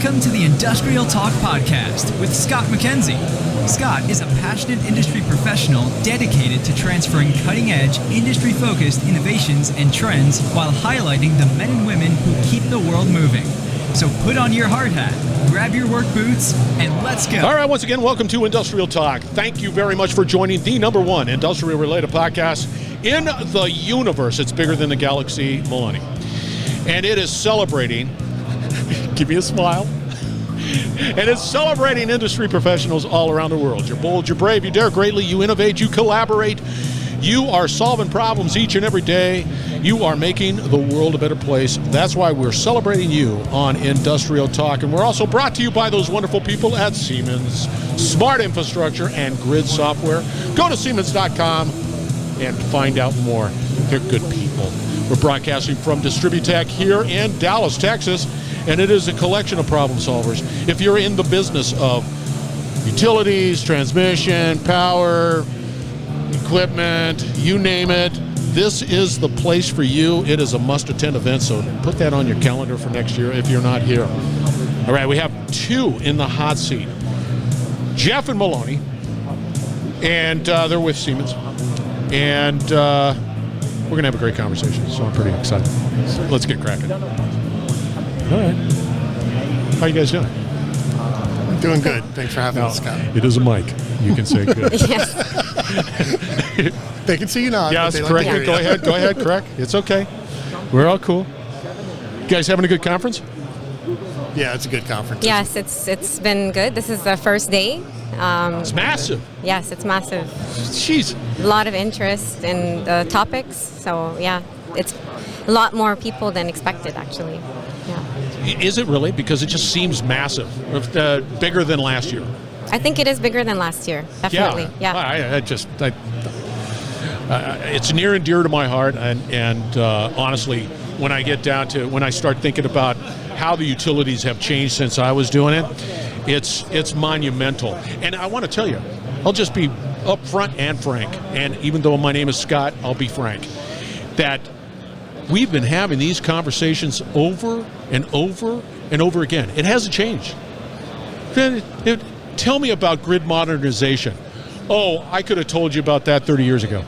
Welcome to the Industrial Talk Podcast with Scott MacKenzie. Scott is a passionate industry professional dedicated to transferring cutting-edge, industry-focused innovations and trends while highlighting the men and women who keep the world moving. So put on your hard hat, grab your work boots, and let's go. All right, once again, welcome to Industrial Talk. Thank you very much for joining the #1 industrial-related podcast in the universe. It's bigger than the galaxy, Milouni. And it is celebrating, give me a smile, and it's celebrating industry professionals all around the world. You're bold, you're brave, you dare greatly, you innovate, you collaborate, you are solving problems each and every day. You are making the world a better place. That's why we're celebrating you on Industrial Talk. And we're also brought to you by those wonderful people at Siemens, Smart Infrastructure and Grid Software. Go to Siemens.com and find out more. They're good people. We're broadcasting from DistribuTech here in Dallas, Texas, and it is a collection of problem solvers. If you're in the business of utilities, transmission, power, equipment, you name it, this is the place for you. It is a must-attend event, so put that on your calendar for next year if you're not here. All right, we have two in the hot seat. Jeff and Milouni, and they're with Siemens. And we're going to have a great conversation, so I'm pretty excited. So let's get cracking. All right. How you guys doing? Doing good. Thanks for having us, Scott. It is a mic. You can say good. Yes. They can see you now. Yes, correct. Like Go ahead, correct. It's okay. We're all cool. You guys having a good conference? Yeah, it's a good conference. Yes, it's been good. This is the first day. It's massive. Yes, it's massive. Jeez. A lot of interest in the topics. So yeah, it's a lot more people than expected, actually. Yeah. Is it really? Because it just seems massive, bigger than last year. I think it is bigger than last year. Definitely. Yeah. It's near and dear to my heart, and honestly, when I start thinking about how the utilities have changed since I was doing it, it's monumental. And I want to tell you, I'll just be upfront and frank, and even though my name is Scott, I'll be frank, that we've been having these conversations over and over and over again. It hasn't changed. Tell me about grid modernization. Oh, I could have told you about that 30 years ago.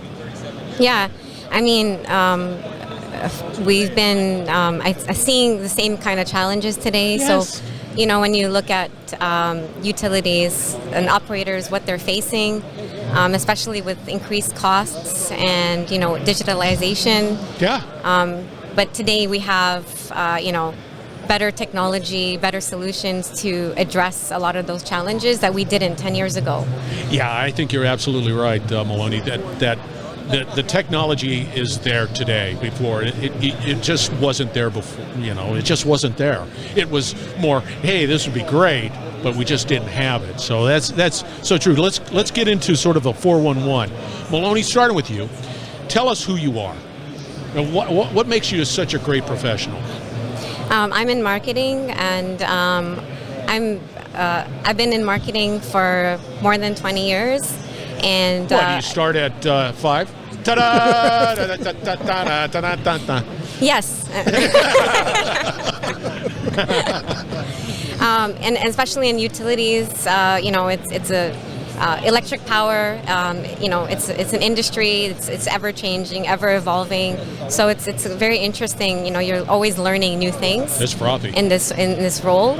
Yeah, I mean, we've been seeing the same kind of challenges today. Yes. So, when you look at utilities and operators, what they're facing, especially with increased costs and, digitalization. Yeah. But today we have, better technology, better solutions to address a lot of those challenges that we didn't 10 years ago. Yeah, I think you're absolutely right, Milouni, that the technology is there today. Before it just wasn't there before. It just wasn't there. It was more, hey, this would be great, but we just didn't have it. So that's so true. Let's get into sort of the 411. Milouni, starting with you, tell us who you are. And what makes you such a great professional? I'm in marketing, and I've been in marketing for more than 20 years. And do you start at 5? Ta-da! Da-da-da-da-da-da-da-da-da. Yes. And especially in utilities, it's a electric power. It's an industry. It's ever changing, ever evolving. So it's very interesting. You're always learning new things. It's frothy in this role.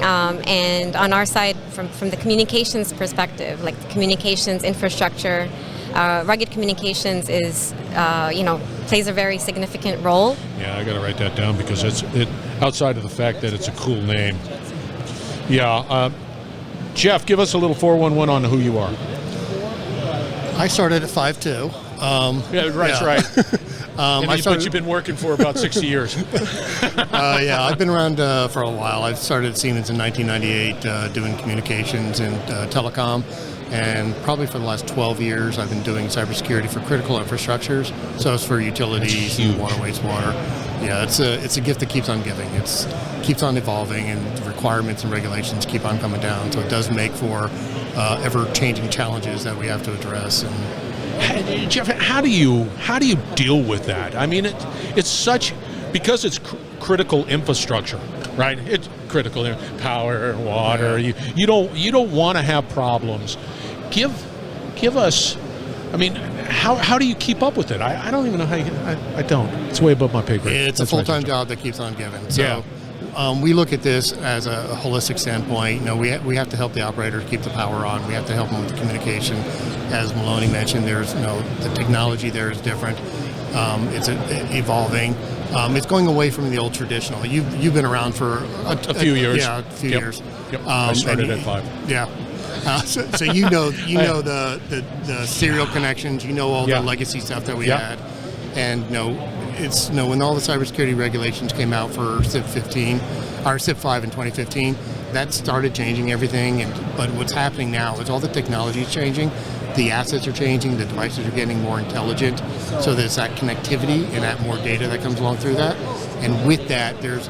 And on our side, from the communications perspective, like the communications infrastructure, rugged communications is, plays a very significant role. Yeah, I got to write that down because it outside of the fact that it's a cool name. Yeah. Jeff, give us a little 411 on who you are. I started at 5'2". Yeah, that's right. But you've been working for about 60 years. Yeah, I've been around for a while. I started at Siemens in 1998 doing communications and telecom. And probably for the last 12 years, I've been doing cybersecurity for critical infrastructures. So it's for utilities, water, wastewater. Yeah, it's a gift that keeps on giving. It keeps on evolving, and requirements and regulations keep on coming down. So it does make for ever-changing challenges that we have to address. And Jeff, how do you deal with that? I mean, it's such, because it's critical infrastructure, right? It's critical power, water. You don't want to have problems. Give us. I mean, how do you keep up with it? I don't even know how you. I don't. It's way above my pay grade. It's a full-time job that keeps on giving. So we look at this as a holistic standpoint. We have to help the operators keep the power on. We have to help them with the communication. As Milouni mentioned, there's the technology there is different. It's evolving. It's going away from the old traditional. You've been around for a few years. Yeah, a few years. Yep. I started at 5. Yeah. So you know the serial connections. You know all the legacy stuff that we had, and it's when all the cybersecurity regulations came out for SIP 15 or SIP 5 in 2015, that started changing everything. But what's happening now is all the technology is changing. The assets are changing, the devices are getting more intelligent, so there's that connectivity and that more data that comes along through that. And with that, there's,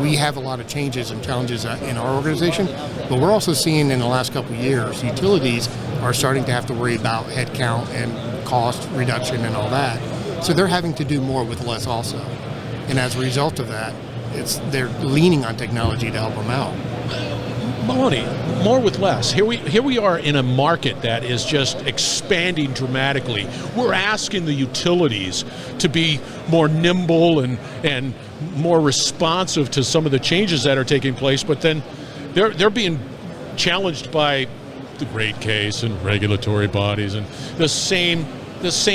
we have a lot of changes and challenges in our organization, but we're also seeing in the last couple of years, utilities are starting to have to worry about headcount and cost reduction and all that. So they're having to do more with less also. And as a result of that, they're leaning on technology to help them out. Milouni, more with less. Here we are in a market that is just expanding dramatically. We're asking the utilities to be more nimble and more responsive to some of the changes that are taking place, but then they're being challenged by the rate case and regulatory bodies and the same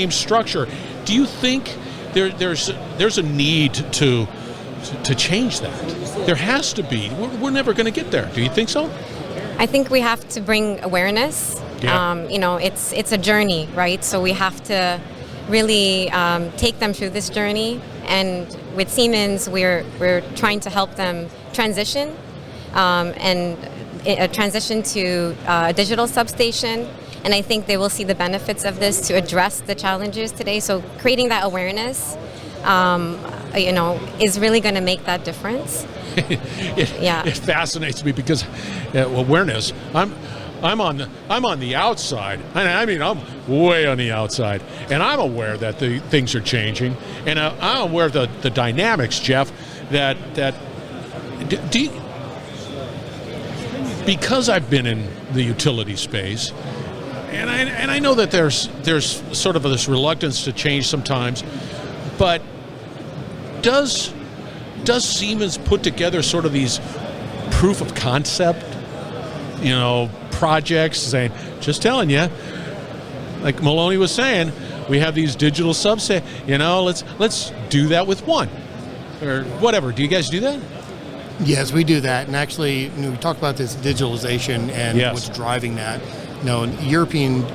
structure. Do you think there's a need to change that? There has to be. We're never going to get there. Do you think so? I think we have to bring awareness. Yeah. It's a journey, right? So we have to really take them through this journey. And with Siemens, we're trying to help them transition and transition to a digital substation. And I think they will see the benefits of this to address the challenges today. So creating that awareness, is really going to make that difference. It fascinates me because awareness. I'm on the outside, and I mean I'm way on the outside, and I'm aware that the things are changing, and I'm aware of the dynamics, Jeff. Because I've been in the utility space, and I know that there's sort of this reluctance to change sometimes, but does Siemens put together sort of these proof of concept, projects, saying, just telling you, like Milouni was saying, we have these digital substations, let's do that with one, or whatever. Do you guys do that? Yes, we do that, and actually, we talk about this digitalization and what's driving that. The European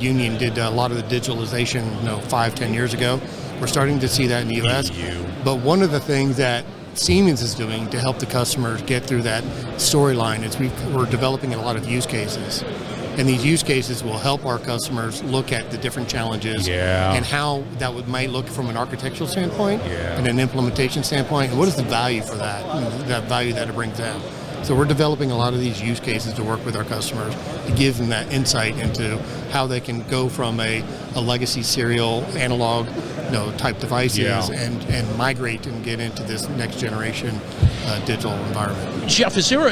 Union did a lot of the digitalization 5-10 years ago. We're starting to see that in the U.S. But one of the things that Siemens is doing to help the customers get through that storyline is we're developing a lot of use cases. And these use cases will help our customers look at the different challenges and how that might look from an architectural standpoint and an implementation standpoint. And what is the value for that value that it brings them? So we're developing a lot of these use cases to work with our customers to give them that insight into how they can go from a legacy serial analog type devices and migrate and get into this next generation digital environment. Jeff, is there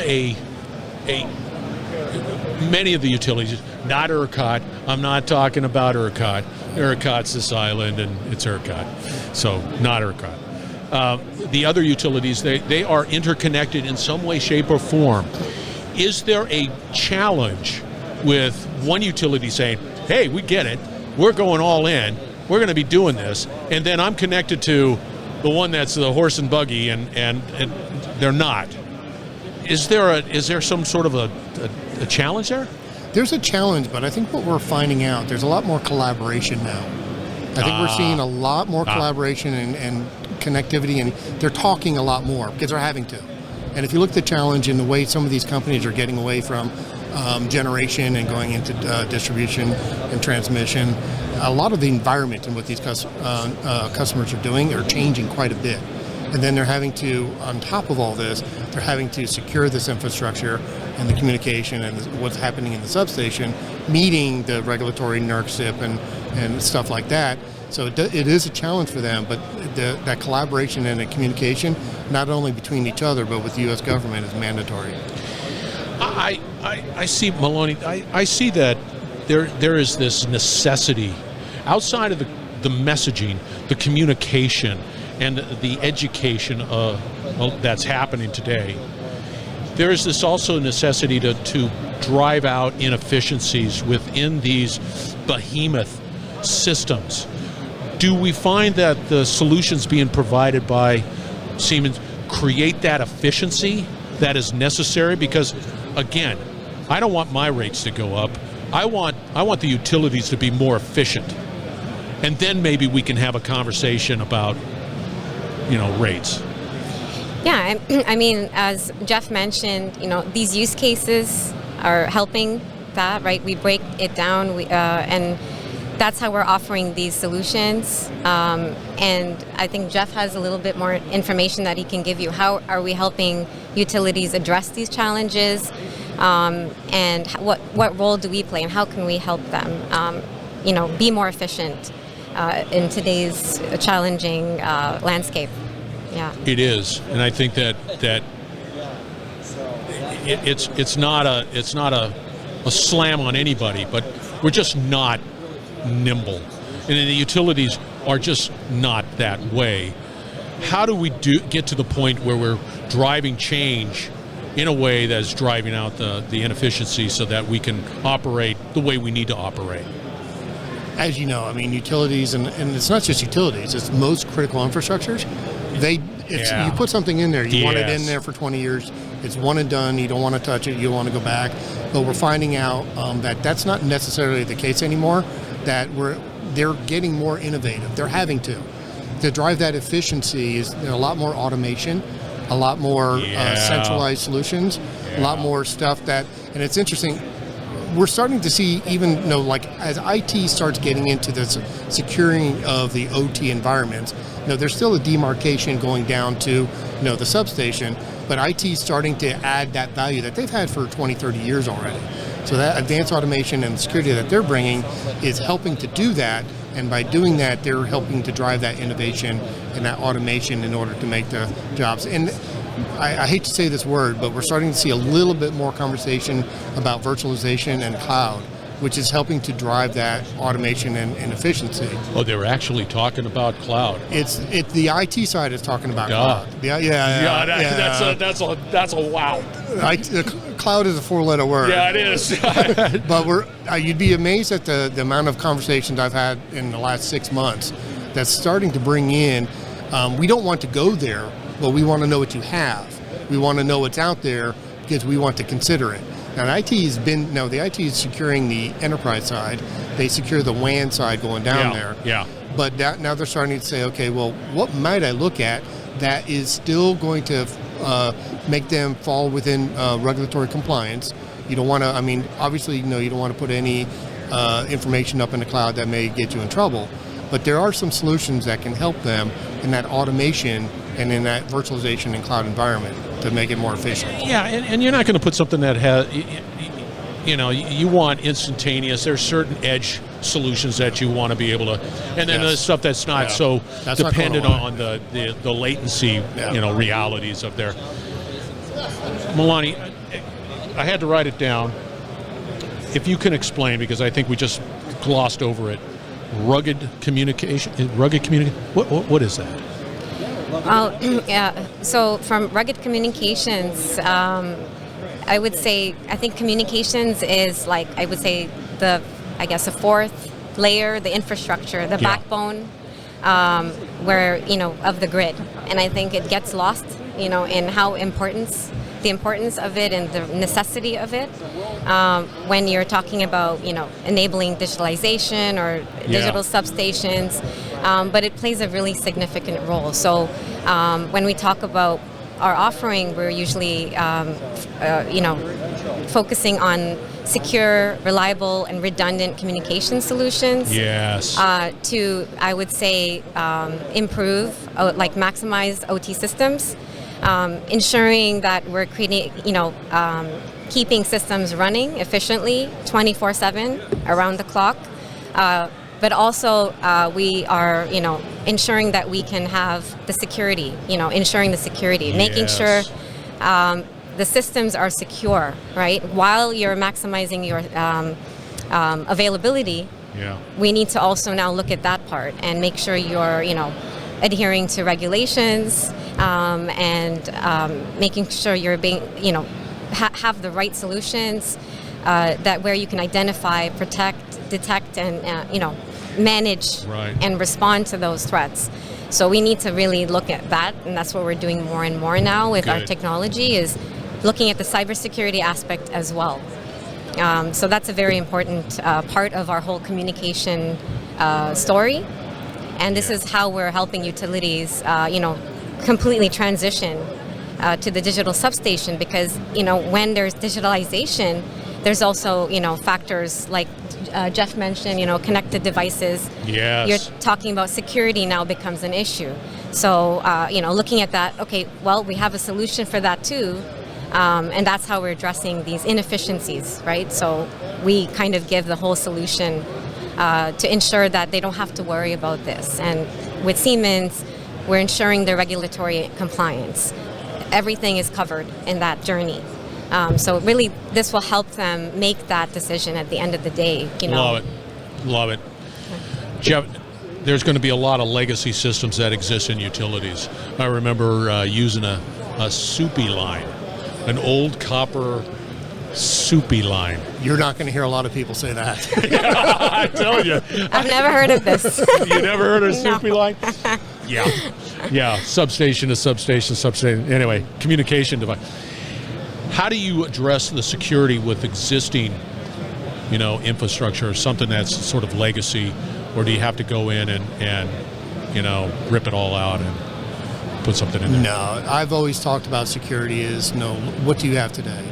many of the utilities, not ERCOT, I'm not talking about ERCOT. ERCOT's this island and it's ERCOT, so not ERCOT. The other utilities, they are interconnected in some way, shape, or form. Is there a challenge with one utility saying, hey, we get it, we're going all in, we're going to be doing this, and then I'm connected to the one that's the horse and buggy, and they're not? Is there some sort of a challenge there? There's a challenge, but I think what we're finding out, there's a lot more collaboration now. I think we're seeing a lot more collaboration and connectivity, and they're talking a lot more because they're having to. And if you look at the challenge in the way some of these companies are getting away from generation and going into distribution and transmission, a lot of the environment and what these customers are doing are changing quite a bit. And then they're having to, on top of all this, they're having to secure this infrastructure and the communication and what's happening in the substation, meeting the regulatory NERC SIP and stuff like that. So it is a challenge for them, but that collaboration and the communication, not only between each other, but with the U.S. government, is mandatory. I see, Milouni, I see that there is this necessity outside of the messaging, the communication, and the education that's happening today. There is this also necessity to drive out inefficiencies within these behemoth systems. Do we find that the solutions being provided by Siemens create that efficiency that is necessary? Because, again, I don't want my rates to go up. I want the utilities to be more efficient. And then maybe we can have a conversation about, rates. Yeah, I mean, as Jeff mentioned, these use cases are helping that, right? We break it down, and that's how we're offering these solutions. And I think Jeff has a little bit more information that he can give you. How are we helping utilities address these challenges? And what role do we play, and how can we help them, be more efficient in today's challenging landscape? Yeah, it is, and I think that it's not a slam on anybody, but we're just not nimble, and the utilities are just not that way. How do we get to the point where we're driving change in a way that's driving out the inefficiency so that we can operate the way we need to operate? As you know, I mean, utilities, and it's not just utilities, it's most critical infrastructures. You put something in there, you want it in there for 20 years, it's one and done, you don't want to touch it, you don't want to go back. But we're finding out that that's not necessarily the case anymore, that they're getting more innovative. They're having to drive that efficiency is a lot more automation, a lot more centralized solutions, a lot more stuff and it's interesting. We're starting to see even, as IT starts getting into the securing of the OT environments, there's still a demarcation going down to, the substation, but IT's starting to add that value that they've had for 20, 30 years already. So that advanced automation and security that they're bringing is helping to do that, and by doing that, they're helping to drive that innovation and that automation in order to make the jobs. And I hate to say this word, but we're starting to see a little bit more conversation about virtualization and cloud, which is helping to drive that automation and efficiency. Oh, they were actually talking about cloud. It's the IT side is talking about cloud. That's a wow. The cloud is a four-letter word. Yeah, it is. But you'd be amazed at the amount of conversations I've had in the last 6 months that's starting to bring in. We don't want to go there, but we want to know what you have. We want to know what's out there because we want to consider it. Now, the IT is securing the enterprise side. They secure the WAN side going down there. Yeah. But now they're starting to say, okay, well, what might I look at that is still going to make them fall within regulatory compliance? You don't want to, obviously, you don't want to put any information up in the cloud that may get you in trouble. But there are some solutions that can help them in that automation and in that virtualization and cloud environment to make it more efficient. Yeah, and you're not going to put something that has, you want instantaneous. There's certain edge solutions that you want to be able to, and then there's stuff that's not that's dependent on the latency, realities of their. Milouni, I had to write it down. If you can explain, because I think we just glossed over it. Rugged communication. What is that? Well, yeah. So from rugged communications, I think communications is a fourth layer, the infrastructure, the backbone, of the grid. And I think it gets lost, in how the importance of it and the necessity of it when you're talking about, enabling digitalization or digital substations, but it plays a really significant role. So when we talk about our offering, we're usually, focusing on secure, reliable, and redundant communication solutions. Yes. To, I would say, improve, maximize OT systems. Ensuring that we're creating, keeping systems running efficiently 24/7 around the clock. but also we are, ensuring that we can have the security, ensuring the security, making sure the systems are secure, right? While you're maximizing your availability, we need to also now look at that part and make sure you're, adhering to regulations and making sure you're being, have the right solutions that where you can identify, protect, detect, and manage and respond to those threats. So we need to really look at that, and that's what we're doing more and more now with our technology, is looking at the cybersecurity aspect as well. So that's a very important part of our whole communication story, and this is how we're helping utilities, completely transition to the digital substation, because when there's digitalization, there's also factors like Jeff mentioned, connected devices. Yes. You're talking about security now becomes an issue. So looking at that, okay, well, we have a solution for that too. And that's how we're addressing these inefficiencies, right? So we kind of give the whole solution to ensure that they don't have to worry about this. And with Siemens, we're ensuring their regulatory compliance. Everything is covered in that journey. So really, this will help them make that decision at the end of the day. Love it. Jeff, there's going to be a lot of legacy systems that exist in utilities. I remember using a soupy line. An old copper soupy line. You're not going to hear a lot of people say that. I tell you. I've never heard of this. You never heard of a soupy line? Yeah. Substation to substation. Anyway, communication device. How do you address the security with existing, infrastructure, or something that's sort of legacy, or do you have to go in and rip it all out and put something in there? No, I've always talked about security is, what do you have today?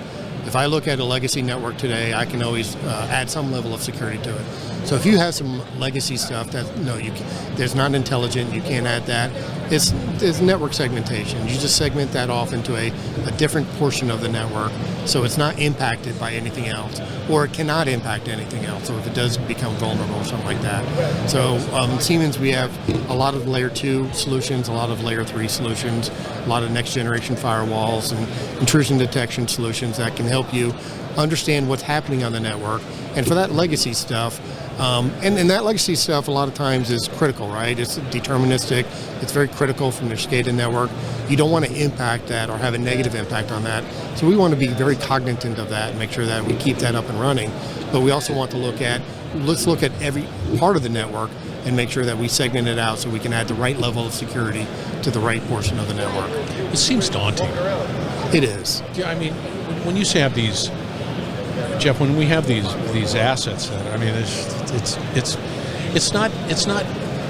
If I look at a legacy network today, I can always add some level of security to it. So if you have some legacy stuff that, there's not intelligent, you can't add that. It's network segmentation. You just segment that off into a different portion of the network, so it's not impacted by anything else, or it cannot impact anything else, or if it does become vulnerable or something like that. So Siemens, we have a lot of layer 2 solutions, a lot of layer 3 solutions, a lot of next generation firewalls and intrusion detection solutions that can help you understand what's happening on the network. And for that legacy stuff, and that legacy stuff a lot of times is critical, right? It's deterministic. It's very critical from the SCADA network. You don't want to impact that or have a negative impact on that. So we want to be very cognizant of that and make sure that we keep that up and running. But we also want to let's look at every part of the network and make sure that we segment it out so we can add the right level of security to the right portion of the network. It seems daunting. It is. Yeah, I mean, when you say have these, Jeff, when we have these assets,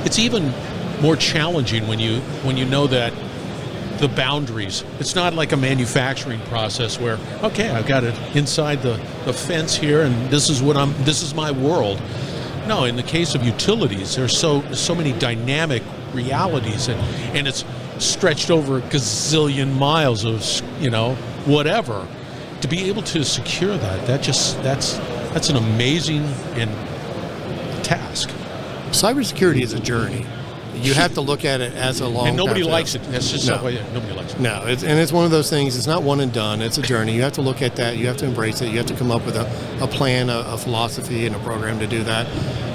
it's even more challenging when you know that the boundaries. It's not like a manufacturing process where, okay, I've got it inside the fence here, and this is my world. No, in the case of utilities, there's so many dynamic realities, and it's stretched over a gazillion miles of whatever. To be able to secure that's an amazing task. Cybersecurity is a journey. You have to look at it as a long. And nobody process. likes it. That's just nobody likes it. No, it's one of those things. It's not one and done. It's a journey. You have to look at that. You have to embrace it. You have to come up with a plan, a philosophy, and a program to do that.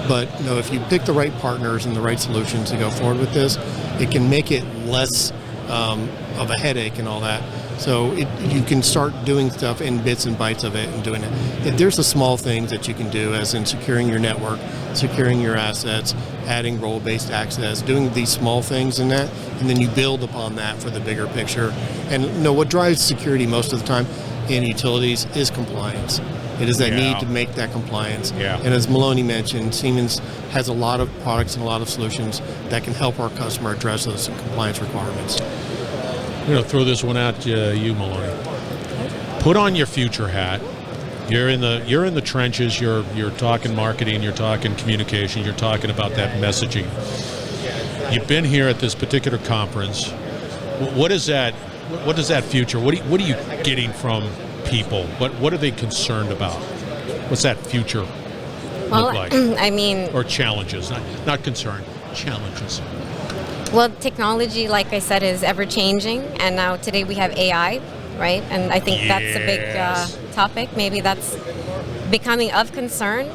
But if you pick the right partners and the right solutions to go forward with this, it can make it less of a headache and all that. So you can start doing stuff in bits and bytes of it and doing it. There's the small things that you can do, as in securing your network, securing your assets, adding role-based access, doing these small things in that, and then you build upon that for the bigger picture. And what drives security most of the time in utilities is compliance. It is that need to make that compliance. Yeah. And as Milouni mentioned, Siemens has a lot of products and a lot of solutions that can help our customer address those compliance requirements. I'm going to throw this one out to you, Milouni. Put on your future hat. You're in the trenches. You're talking marketing. You're talking communication. You're talking about that messaging. You've been here at this particular conference. What is that? What is that future? What are you getting from people? What are they concerned about? What's that future Well, look like? I mean, Or challenges, not concern, challenges. well, technology, like I said, is ever changing, and now today we have AI, right? And I think that's a big topic. Maybe that's becoming of concern,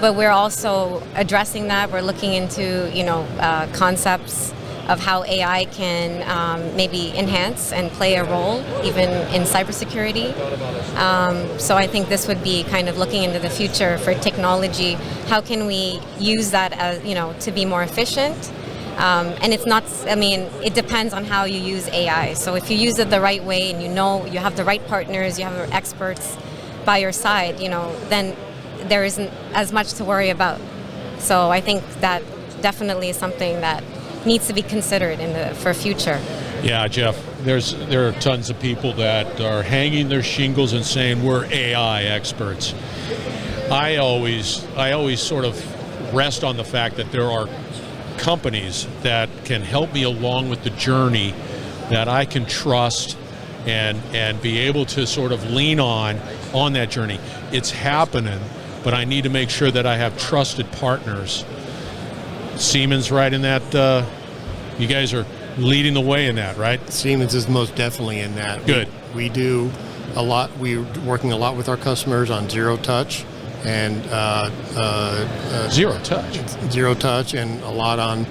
but we're also addressing that. We're looking into, concepts of how AI can maybe enhance and play a role even in cybersecurity. So I think this would be kind of looking into the future for technology. How can we use that as, to be more efficient? And it's not, it depends on how you use AI. So if you use it the right way and you have the right partners, you have experts by your side, then there isn't as much to worry about. So I think that definitely is something that needs to be considered for future. Yeah, Jeff, there are tons of people that are hanging their shingles and saying we're AI experts. I always sort of rest on the fact that there are companies that can help me along with the journey that I can trust and be able to sort of lean on that journey. It's happening, but I need to make sure that I have trusted partners. Siemens, right, in that, you guys are leading the way in that, right? Siemens is most definitely in that. Good. We do a lot. We're working a lot with our customers on zero touch and Zero touch. Zero touch, and a lot on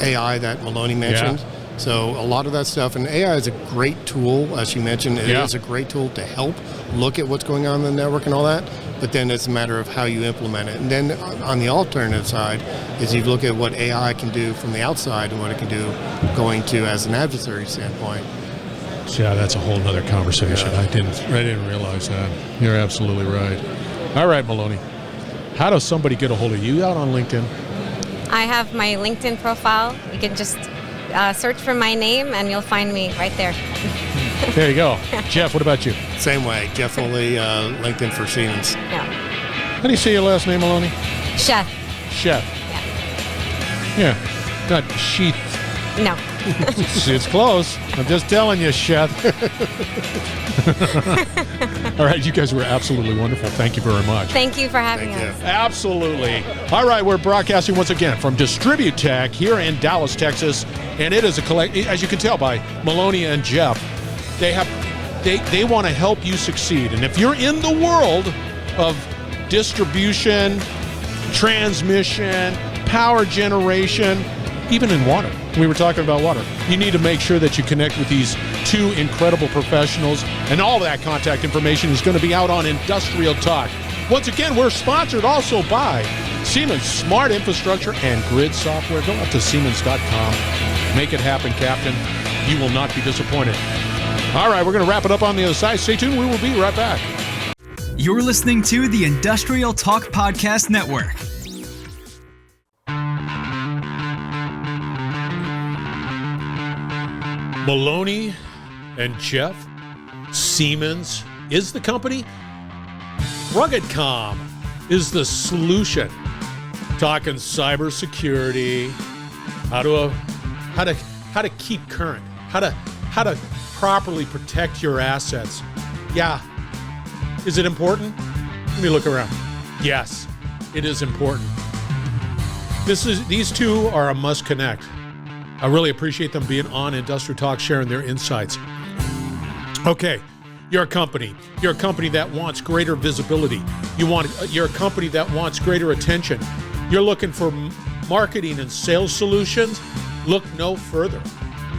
AI that Milouni mentioned. Yeah. So a lot of that stuff, and AI is a great tool, as you mentioned. It is a great tool to help look at what's going on in the network and all that. But then it's a matter of how you implement it. And then on the alternative side is you look at what AI can do from the outside and what it can do going to as an adversary standpoint. Yeah, that's a whole nother conversation. Yeah. I didn't realize that. You're absolutely right. All right, Milouni. How does somebody get a hold of you out on LinkedIn? I have my LinkedIn profile. You can just search for my name and you'll find me right there. There you go. Jeff, what about you? Same way, Jeff Foley, LinkedIn for Siemens. Yeah. How do you say your last name, Milouni? Chef. Chef. Yeah. Not Sheath. No. It's close. I'm just telling you, Chef. All right, you guys were absolutely wonderful. Thank you very much. Thank you for having Thank us. you. Absolutely. All right, we're broadcasting once again from DistribuTech here in Dallas, Texas, and it is as you can tell by Milouni and Jeff, they want to help you succeed. And if you're in the world of distribution, transmission, power generation, even in water, we were talking about water, you need to make sure that you connect with these two incredible professionals, and all that contact information is going to be out on Industrial Talk. Once again, we're sponsored also by Siemens Smart Infrastructure and Grid Software. Go out to Siemens.com. Make it happen, Captain. You will not be disappointed. All right, we're going to wrap it up on the other side. Stay tuned. We will be right back. You're listening to the Industrial Talk Podcast Network. Milouni and Jeff, Siemens is the company. RUGGEDCOM is the solution. Talking cybersecurity, how to keep current, how to properly protect your assets. Yeah. Is it important? Let me look around. Yes, it is important. These two are a must connect. I really appreciate them being on Industrial Talk, sharing their insights. Okay, you're a company that wants greater visibility. You're a company that wants greater attention. You're looking for marketing and sales solutions. Look no further.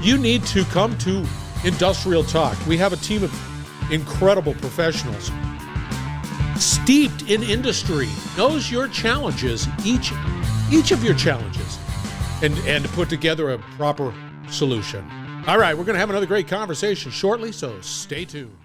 You need to come to Industrial Talk. We have a team of incredible professionals steeped in industry, knows your challenges, each of your challenges, and to put together a proper solution. All right, we're going to have another great conversation shortly, so stay tuned.